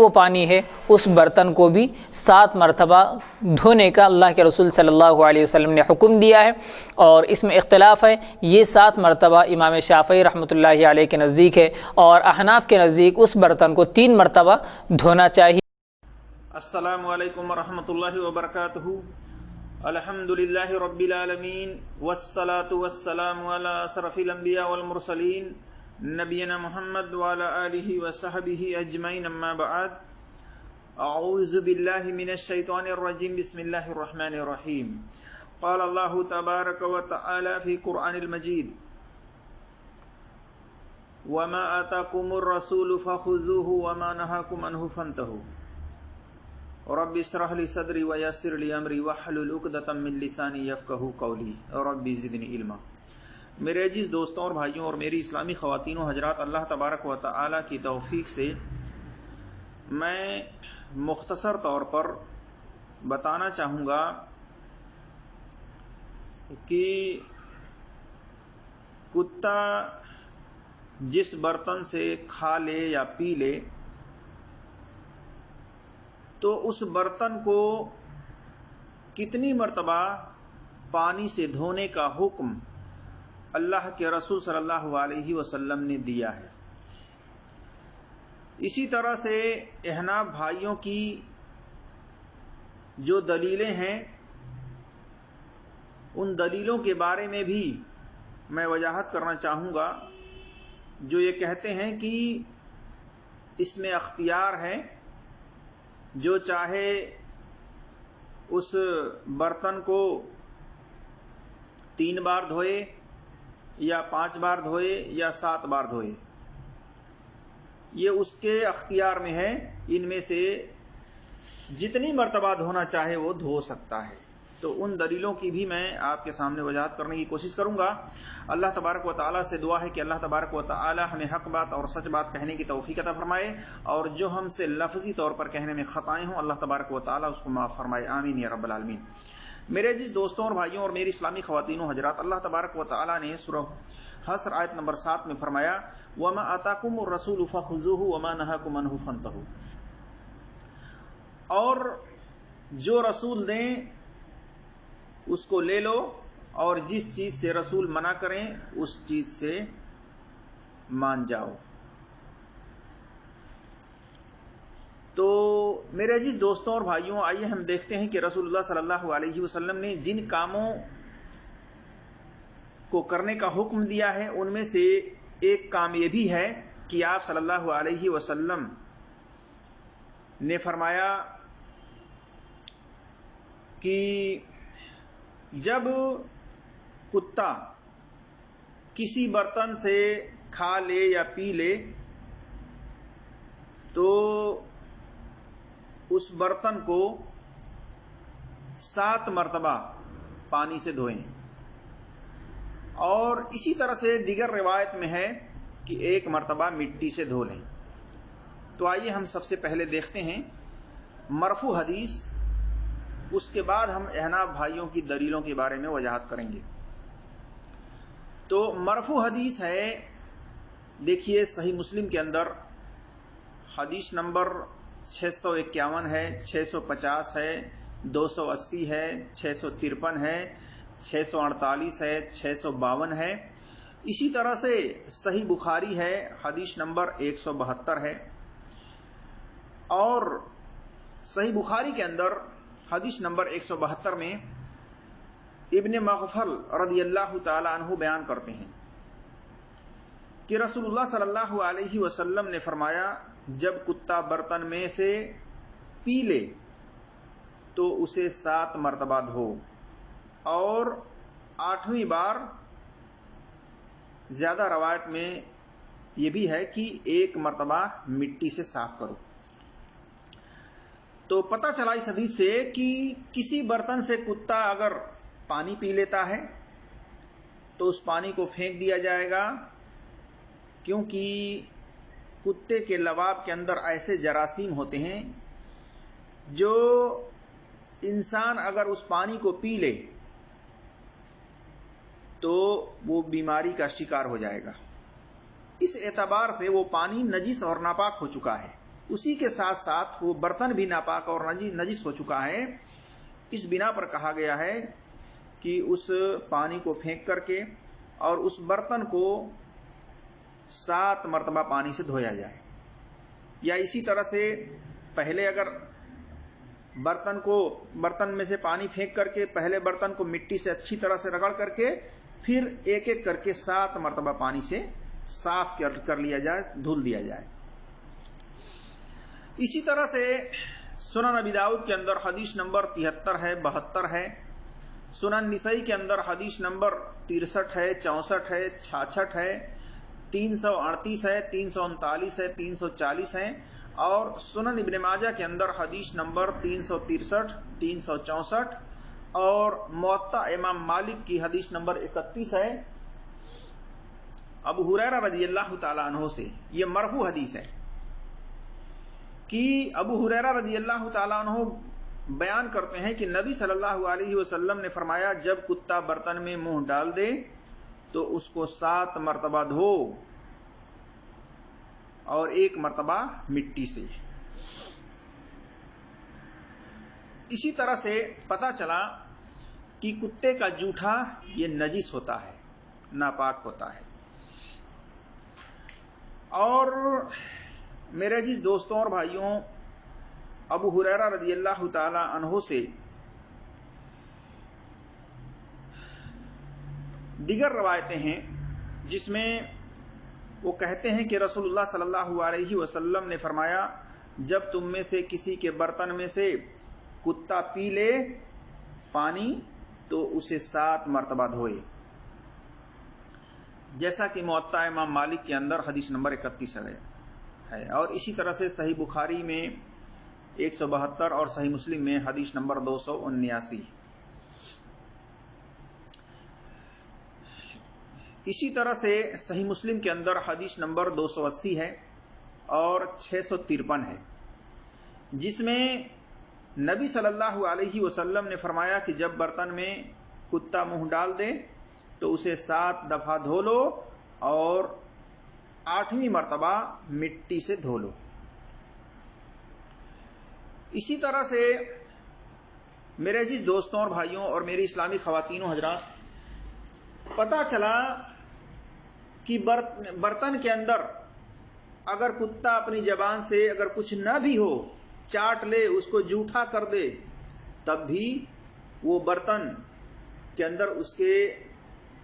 وہ پانی ہے اس برتن کو بھی 7 مرتبہ دھونے کا اللہ کے رسول صلی اللہ علیہ وسلم نے حکم دیا ہے۔ اور اس میں اختلاف ہے، یہ 7 مرتبہ امام شافعی رحمۃ اللہ علیہ کے نزدیک ہے، اور احناف کے نزدیک اس برتن کو 3 مرتبہ دھونا چاہیے۔ السلام علیکم ورحمۃ اللہ وبرکاتہ۔ الحمدللہ رب العالمین والصلاة والسلام علی اشرف الانبیاء والمرسلین نبینا محمد وعلی آلہ وصحبہ اجمعین، اما بعد، اعوذ باللہ من الشیطان الرجیم، بسم اللہ الرحمن الرحیم۔ قال اللہ تبارک وتعالی فی قرآن المجید: وما آتاکم الرسول فخذوہ وما نہاکم عنہ فانتہوا رب اشرح لی صدری ویسر لی امری واحلل عقدۃ من لسانی یفقہوا قولی رب زدنی علما۔ میرے عزیز دوستوں اور بھائیوں اور میری اسلامی خواتین و حضرات، اللہ تبارک و تعالی کی توفیق سے میں مختصر طور پر بتانا چاہوں گا کہ کتا جس برتن سے کھا لے یا پی لے تو اس برتن کو کتنی مرتبہ پانی سے دھونے کا حکم اللہ کے رسول صلی اللہ علیہ وسلم نے دیا ہے۔ اسی طرح سے احناف بھائیوں کی جو دلیلیں ہیں ان دلیلوں کے بارے میں بھی میں وضاحت کرنا چاہوں گا، جو یہ کہتے ہیں کہ اس میں اختیار ہے، جو چاہے اس برتن کو 3 بار دھوئے یا 5 بار دھوئے یا 7 بار دھوئے، یہ اس کے اختیار میں ہے۔ ان میں سے جتنی مرتبہ دھونا چاہے وہ دھو سکتا ہے۔ تو ان دلیلوں کی بھی میں آپ کے سامنے وضاحت کرنے کی کوشش کروں گا۔ اللہ تبارک و تعالیٰ سے دعا ہے کہ اللہ تبارک و تعالیٰ ہمیں حق بات اور سچ بات کہنے کی توفیق عطا فرمائے، اور جو ہم سے لفظی طور پر کہنے میں خطائیں ہوں اللہ تبارک و تعالیٰ اس کو معاف فرمائے، آمین یا رب العالمین۔ میرے عزیز دوستوں اور بھائیوں اور میری اسلامی خواتین و حضرات، اللہ تبارک و تعالیٰ نے سورہ حشر آیت نمبر 7 میں فرمایا: وَمَا آتَاكُمُ الرَّسُولُ فَخُذُوهُ وَمَا نَهَاكُمْ عَنْهُ فَانتَهُوا، اور جو رسول دیں اس کو لے لو، اور جس چیز سے رسول منع کریں اس چیز سے مان جاؤ۔ تو میرے عزیز دوستوں اور بھائیوں، آئیے ہم دیکھتے ہیں کہ رسول اللہ صلی اللہ علیہ وسلم نے جن کاموں کو کرنے کا حکم دیا ہے ان میں سے ایک کام یہ بھی ہے کہ آپ صلی اللہ علیہ وسلم نے فرمایا کہ جب کتا کسی برتن سے کھا لے یا پی لے تو اس برتن کو 7 مرتبہ پانی سے دھوئیں، اور اسی طرح سے دیگر روایت میں ہے کہ 1 مرتبہ مٹی سے دھو لیں۔ تو آئیے ہم سب سے پہلے دیکھتے ہیں مرفوع حدیث، اس کے بعد ہم احناف بھائیوں کی دلیلوں کے بارے میں وضاحت کریں گے۔ تو مرفوع حدیث ہے، دیکھیے صحیح مسلم کے اندر حدیث نمبر 651 ہے، 650 ہے، 280 ہے، 653 ہے، 648 ہے، 652 ہے۔ اسی طرح سے صحیح بخاری ہے، حدیث نمبر 172 ہے، اور صحیح بخاری کے اندر حدیث نمبر 172 میں ابن مغفل رضی اللہ تعالی عنہ بیان کرتے ہیں کہ رسول اللہ صلی اللہ علیہ وسلم نے فرمایا: جب کتا برتن میں سے پی لے تو اسے 7 مرتبہ دھو، اور 8ویں بار زیادہ روایت میں یہ بھی ہے کہ 1 مرتبہ مٹی سے صاف کرو۔ تو پتہ چلا اس حدیث سے کہ کسی برتن سے کتا اگر پانی پی لیتا ہے تو اس پانی کو پھینک دیا جائے گا، کیونکہ کتے کے لباب کے اندر ایسے جراثیم ہوتے ہیں جو انسان اگر اس پانی کو پی لے تو وہ بیماری کا شکار ہو جائے گا۔ اس اعتبار سے وہ پانی نجس اور ناپاک ہو چکا ہے، اسی کے ساتھ ساتھ وہ برتن بھی ناپاک اور نجس ہو چکا ہے. اس بنا پر کہا گیا ہے کہ اس پانی کو پھینک کر کے اور اس برتن کو 7 مرتبہ پانی سے دھویا جائے. یا اسی طرح سے پہلے اگر برتن میں سے پانی پھینک کر کے پہلے برتن کو مٹی سے اچھی طرح سے رگڑ کر کے پھر ایک ایک کر کے 7 مرتبہ پانی سے صاف کر لیا جائے، دھل دیا جائے. اسی طرح سے سنن ابی داؤد کے اندر حدیث نمبر 73 ہے، 72 ہے. سنن نسائی کے اندر حدیث نمبر 63 ہے، 64 ہے، 66 ہے، 338 ہے، 339 ہے، 340 ہے. اور سنن ابن ماجہ کے اندر حدیث نمبر 363، 364 اور موطا امام مالک کی حدیث نمبر 31 ہے. ابو ہریرہ رضی اللہ تعالی عنہ سے یہ مرفوع حدیث ہے کہ ابو ہریرہ رضی اللہ تعالی عنہ بیان کرتے ہیں کہ نبی صلی اللہ علیہ وسلم نے فرمایا جب کتا برتن میں منہ ڈال دے تو اس کو 7 مرتبہ دھو اور 1 مرتبہ مٹی سے. اسی طرح سے پتہ چلا کہ کتے کا جوٹھا یہ نجس ہوتا ہے، ناپاک ہوتا ہے. اور میرے عزیز دوستوں اور بھائیوں، ابو ہریرہ رضی اللہ تعالی عنہ سے دیگر روایتیں ہیں جس میں وہ کہتے ہیں کہ رسول اللہ صلی اللہ علیہ وسلم نے فرمایا جب تم میں سے کسی کے برتن میں سے کتا پی لے پانی تو اسے 7 مرتبہ دھوئے، جیسا کہ موطا امام مالک کے اندر حدیث نمبر 31 ہے. اور اسی طرح سے صحیح بخاری میں 172 اور صحیح مسلم میں حدیث نمبر 279. اسی طرح سے صحیح مسلم کے اندر حدیث نمبر 280 ہے اور 653 ہے، جس میں نبی صلی اللہ علیہ وسلم نے فرمایا کہ جب برتن میں کتا منہ ڈال دے تو اسے 7 دفعہ دھو لو اور 8ویں مرتبہ مٹی سے دھو لو. اسی طرح سے میرے عزیز دوستوں اور بھائیوں اور میری اسلامی خواتین و حضرات، پتہ چلا کہ برتن کے اندر اگر کتا اپنی زبان سے اگر کچھ نہ بھی ہو چاٹ لے، اس کو جوٹھا کر دے، تب بھی وہ برتن کے اندر اس کے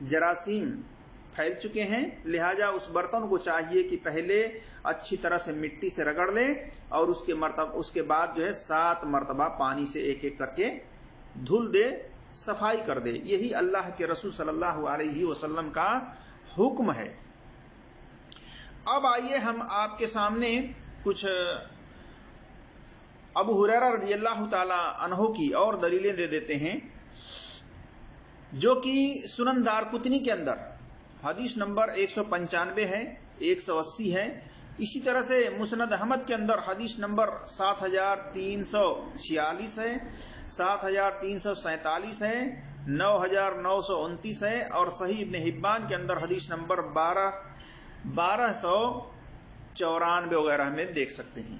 جراثیم پھیل چکے ہیں. لہذا اس برتن کو چاہیے کہ پہلے اچھی طرح سے مٹی سے رگڑ لے اور اس کے بعد جو ہے 7 مرتبہ پانی سے ایک ایک کر کے دھل دے، صفائی کر دے. یہی اللہ کے رسول صلی اللہ علیہ وسلم کا حکم ہے. اب آئیے ہم آپ کے سامنے کچھ ابو ہریرہ رضی اللہ تعالی عنہ کی اور دلیلیں دے دیتے ہیں جو کہ سنن دارقطنی کے اندر حدیث نمبر 195 ہے، 180 ہے. اسی طرح سے مسند احمد کے اندر حدیث نمبر 7346 ہے، 7347 ہے، 9929 ہے اور صحیح ابن حبان کے اندر حدیث نمبر 1294 وغیرہ میں دیکھ سکتے ہیں.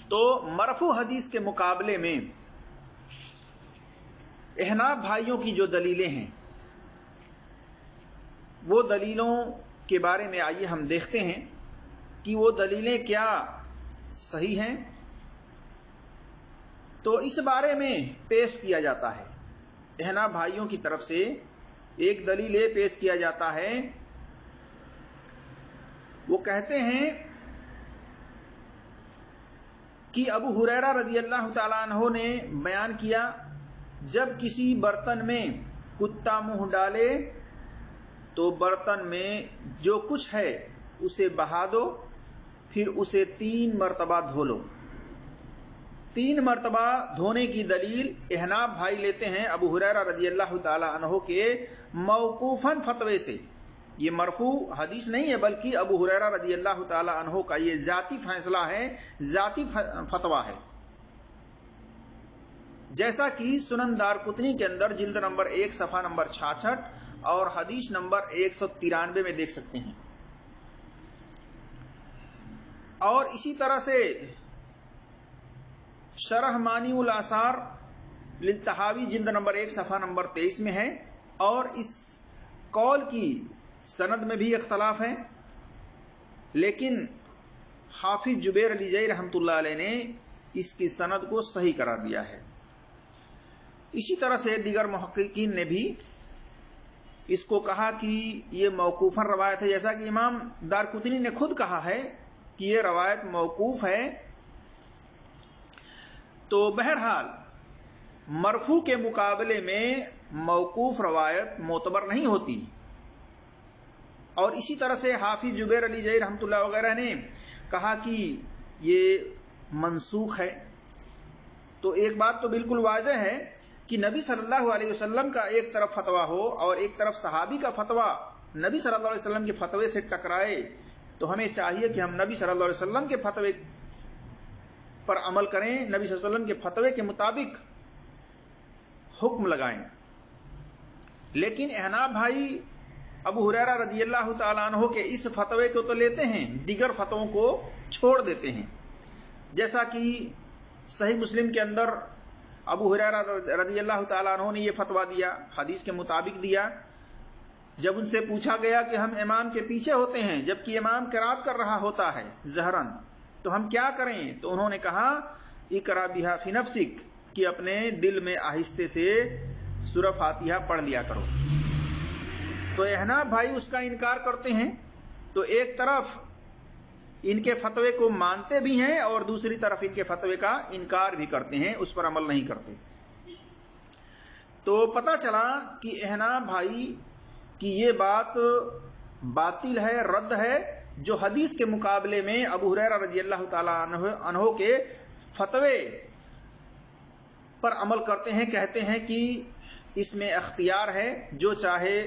تو مرفوع حدیث کے مقابلے میں احناف بھائیوں کی جو دلیلیں ہیں وہ دلیلوں کے بارے میں آئیے ہم دیکھتے ہیں کہ وہ دلیلیں کیا صحیح ہیں. تو اس بارے میں پیش کیا جاتا ہے احناف بھائیوں کی طرف سے ایک دلیل پیش کیا جاتا ہے. وہ کہتے ہیں کہ ابو ہریرہ رضی اللہ تعالیٰ عنہ نے بیان کیا جب کسی برتن میں کتا منہ ڈالے تو برتن میں جو کچھ ہے اسے بہا دو، پھر اسے 3 مرتبہ دھو لو. 3 مرتبہ دھونے کی دلیل احناف بھائی لیتے ہیں ابو ہریرہ رضی اللہ تعالی عنہ کے موقوفاً فتوے سے. یہ مرفوع حدیث نہیں ہے بلکہ ابو ہریرہ رضی اللہ تعالی عنہ کا یہ ذاتی فیصلہ ہے، ذاتی فتویٰ ہے. جیسا کہ سنن دارقطنی کے اندر جلد نمبر 1 صفحہ نمبر 66 اور حدیث نمبر 193 میں دیکھ سکتے ہیں. اور اسی طرح سے شرح مانی الاثار للطحاوی جلد نمبر 1 صفحہ نمبر 23 میں ہے، اور اس قول کی سند میں بھی اختلاف ہے، لیکن حافظ جبیر علی جئی رحمۃ اللہ علیہ نے اس کی سند کو صحیح قرار دیا ہے۔ اسی طرح سے دیگر محققین نے بھی اس کو کہا کہ یہ موقوفاً روایت ہے، جیسا کہ امام دارقطنی نے خود کہا ہے کہ یہ روایت موقوف ہے۔ تو بہرحال مرفوع کے مقابلے میں موقوف روایت معتبر نہیں ہوتی، اور اسی طرح سے حافظ جبیر علی جئی رحمۃ اللہ وغیرہ نے کہا کہ یہ منسوخ ہے۔ تو ایک بات تو بالکل واضح ہے کہ نبی صلی اللہ علیہ وسلم کا ایک طرف فتویٰ ہو اور ایک طرف صحابی کا فتویٰ نبی صلی اللہ علیہ وسلم کے فتوے سے ٹکرائے، تو ہمیں چاہیے کہ ہم نبی صلی اللہ علیہ وسلم کے فتوے پر عمل کریں، نبی صلی اللہ علیہ وسلم کے فتوے کے مطابق حکم لگائیں۔ لیکن احناف بھائی ابو ہریرہ رضی اللہ تعالیٰ عنہ کے اس فتوے کو تو لیتے ہیں، دیگر فتووں کو چھوڑ دیتے ہیں، جیسا کہ صحیح مسلم کے اندر ابو ہریرہ رضی اللہ تعالیٰ عنہ نے یہ فتویٰ دیا، حدیث کے مطابق دیا۔ جب ان سے پوچھا گیا کہ ہم امام کے پیچھے ہوتے ہیں جبکہ امام قرات کر رہا ہوتا ہے ظہراً، تو ہم کیا کریں؟ تو انہوں نے کہا اقرا بہا فی نفسک، کہ اپنے دل میں آہستہ سے سورہ فاتحہ پڑھ لیا کرو۔ تو احناف بھائی اس کا انکار کرتے ہیں، تو ایک طرف ان کے فتوے کو مانتے بھی ہیں اور دوسری طرف ان کے فتوے کا انکار بھی کرتے ہیں، اس پر عمل نہیں کرتے۔ تو پتہ چلا کہ احناف بھائی کی یہ بات باطل ہے، رد ہے، جو حدیث کے مقابلے میں ابو ہریرہ رضی اللہ تعالیٰ عنہ کے فتوے پر عمل کرتے ہیں، کہتے ہیں کہ اس میں اختیار ہے، جو چاہے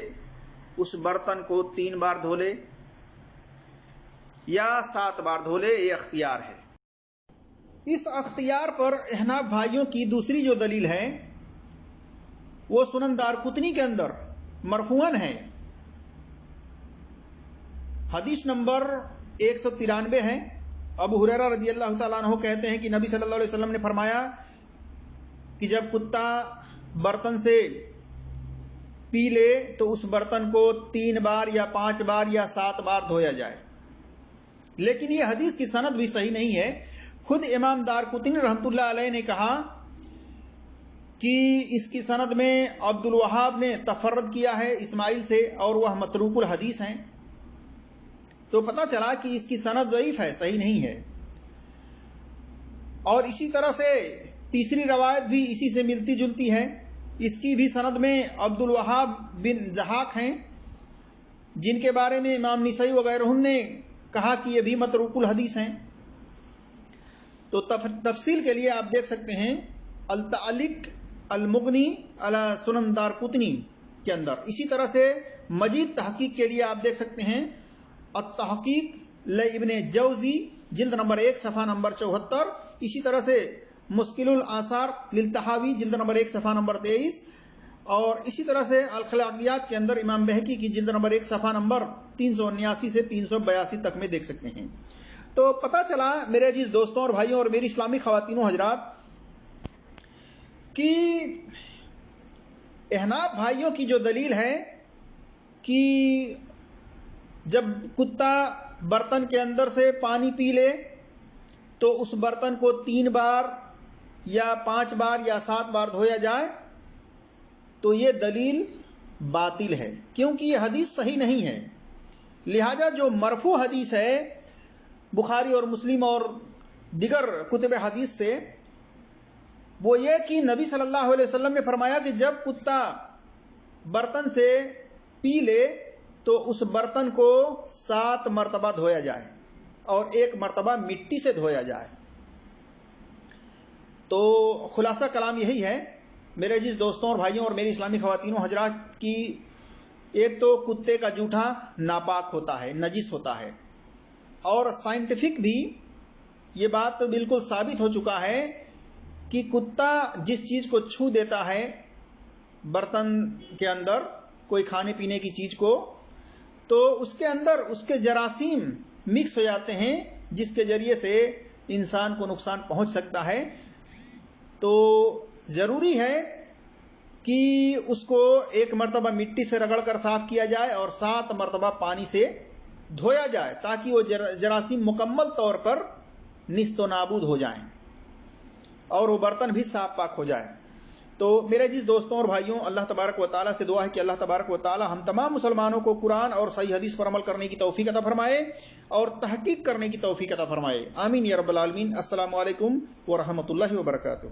اس برتن کو 3 بار دھو لے یا 7 بار دھو لے، یہ اختیار ہے۔ اس اختیار پر احناف بھائیوں کی دوسری جو دلیل ہے وہ سنن دارقطنی کے اندر مرفوعاً ہے، حدیث نمبر 193 ہے۔ ابو ہریرہ رضی اللہ تعالیٰ عنہ کہتے ہیں کہ نبی صلی اللہ علیہ وسلم نے فرمایا کہ جب کتا برتن سے پی لے تو اس برتن کو 3 بار یا 5 بار یا 7 بار دھویا جائے۔ لیکن یہ حدیث کی سند بھی صحیح نہیں ہے۔ خود امام دارقطنی رحمۃ اللہ علیہ نے کہا کہ اس کی سند میں عبد الوہاب نے تفرد کیا ہے اسماعیل سے، اور وہ متروک الحدیث ہیں۔ تو پتہ چلا کہ اس کی سند ضعیف ہے، صحیح نہیں ہے۔ اور اسی طرح سے تیسری روایت بھی اسی سے ملتی جلتی ہے، اس کی بھی سند میں عبد الوہاب بن ضحاک ہیں، جن کے بارے میں امام نسائی وغیرہ نے کہا کہ یہ بھی متروک الحدیث ہیں۔ تو تفصیل کے لیے آپ دیکھ سکتے ہیں التعلیق المغنی علی سنن دارقطنی کے اندر۔ اسی طرح سے مزید تحقیق کے لیے آپ دیکھ سکتے ہیں التحقیق لابن جوزی جلد نمبر 1 صفحہ نمبر 74، اسی طرح سے مشکل الاثار للطحاوی جلد نمبر 1 صفحہ نمبر 23، اور اسی طرح سے الخلاقیات کے اندر امام بہقی کی جلد نمبر 1 صفحہ نمبر 379 سے 382 تک میں دیکھ سکتے ہیں۔ تو پتہ چلا میرے عزیز دوستوں اور بھائیوں اور میری اسلامی خواتین و حضرات کہ احناف بھائیوں کی جو دلیل ہے کہ جب کتا برتن کے اندر سے پانی پی لے تو اس برتن کو 3 بار یا 5 بار یا 7 بار دھویا جائے، تو یہ دلیل باطل ہے، کیونکہ یہ حدیث صحیح نہیں ہے۔ لہذا جو مرفوع حدیث ہے بخاری اور مسلم اور دیگر کتب حدیث سے، وہ یہ کہ نبی صلی اللہ علیہ وسلم نے فرمایا کہ جب کتا برتن سے پی لے تو اس برتن کو 7 مرتبہ دھویا جائے اور 1 مرتبہ مٹی سے دھویا جائے۔ تو خلاصہ کلام یہی ہے میرے عزیز دوستوں اور بھائیوں اور میری اسلامی خواتین و حضرات کی، ایک تو کتے کا جوٹا ناپاک ہوتا ہے، نجس ہوتا ہے، اور سائنٹیفک بھی یہ بات بالکل ثابت ہو چکا ہے کہ کتا جس چیز کو چھو دیتا ہے برتن کے اندر، کوئی کھانے پینے کی چیز کو، تو اس کے اندر اس کے جراثیم مکس ہو جاتے ہیں جس کے ذریعے سے انسان کو نقصان پہنچ سکتا ہے، تو ضروری ہے کہ اس کو ایک مرتبہ مٹی سے رگڑ کر صاف کیا جائے اور 7 مرتبہ پانی سے دھویا جائے، تاکہ وہ جراثیم مکمل طور پر نیست و نابود ہو جائیں اور وہ برتن بھی صاف پاک ہو جائے۔ تو میرے عزیز دوستوں اور بھائیوں، اللہ تبارک و تعالیٰ سے دعا ہے کہ اللہ تبارک و تعالیٰ ہم تمام مسلمانوں کو قرآن اور صحیح حدیث پر عمل کرنے کی توفیق عطا فرمائے اور تحقیق کرنے کی توفیق عطا فرمائے، آمین یا رب العالمین۔ السلام علیکم ورحمۃ اللہ وبرکاتہ۔